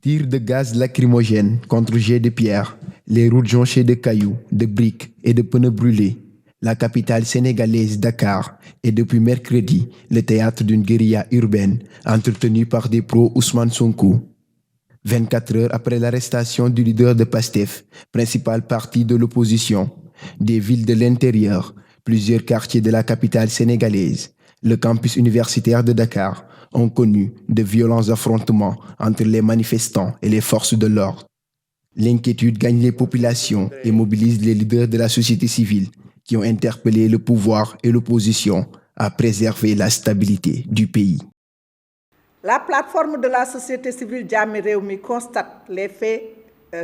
Tirs de gaz lacrymogène contre jets de pierre, les routes jonchées de cailloux, de briques et de pneus brûlés. La capitale sénégalaise Dakar est depuis mercredi le théâtre d'une guérilla urbaine entretenue par des pros Ousmane Sonko. 24 heures après l'arrestation du leader de PASTEF, principal parti de l'opposition, des villes de l'intérieur, plusieurs quartiers de la capitale sénégalaise, le campus universitaire de Dakar ont connu de violents affrontements entre les manifestants et les forces de l'ordre. L'inquiétude gagne les populations et mobilise les leaders de la société civile qui ont interpellé le pouvoir et l'opposition à préserver la stabilité du pays. La plateforme de la société civile Jàmmi Réwmi constate les faits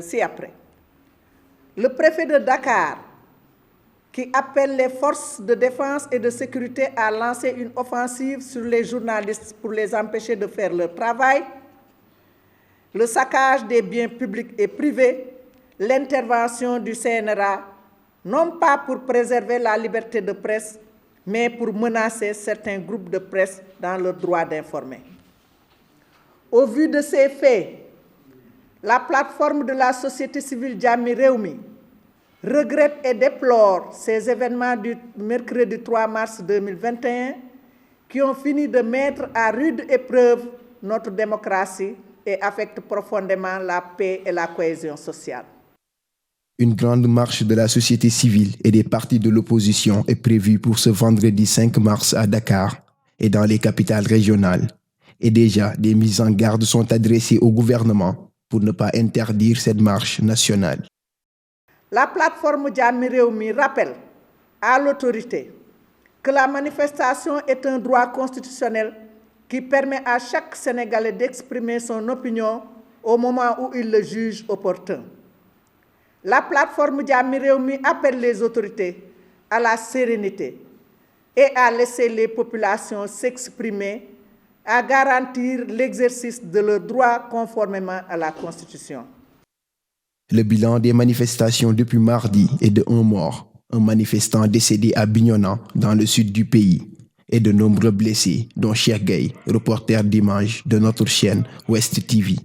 ci-après. Le préfet de Dakar, qui appelle les forces de défense et de sécurité à lancer une offensive sur les journalistes pour les empêcher de faire leur travail, le saccage des biens publics et privés, l'intervention du CNRA, non pas pour préserver la liberté de presse, mais pour menacer certains groupes de presse dans leur droit d'informer. Au vu de ces faits, la plateforme de la société civile Jàmmi Réwmi regrette et déplore ces événements du mercredi 3 mars 2021 qui ont fini de mettre à rude épreuve notre démocratie et affectent profondément la paix et la cohésion sociale. Une grande marche de la société civile et des partis de l'opposition est prévue pour ce vendredi 5 mars à Dakar et dans les capitales régionales. Et déjà, des mises en garde sont adressées au gouvernement pour ne pas interdire cette marche nationale. La plateforme Jàmmi Réwmi rappelle à l'autorité que la manifestation est un droit constitutionnel qui permet à chaque Sénégalais d'exprimer son opinion au moment où il le juge opportun. La plateforme Jàmmi Réwmi appelle les autorités à la sérénité et à laisser les populations s'exprimer, à garantir l'exercice de leurs droits conformément à la Constitution. Le bilan des manifestations depuis mardi est de 1 mort, un manifestant décédé à Bignona, dans le sud du pays, et de nombreux blessés, dont Cheikh Gueye, reporter d'images de notre chaîne Ouest TV.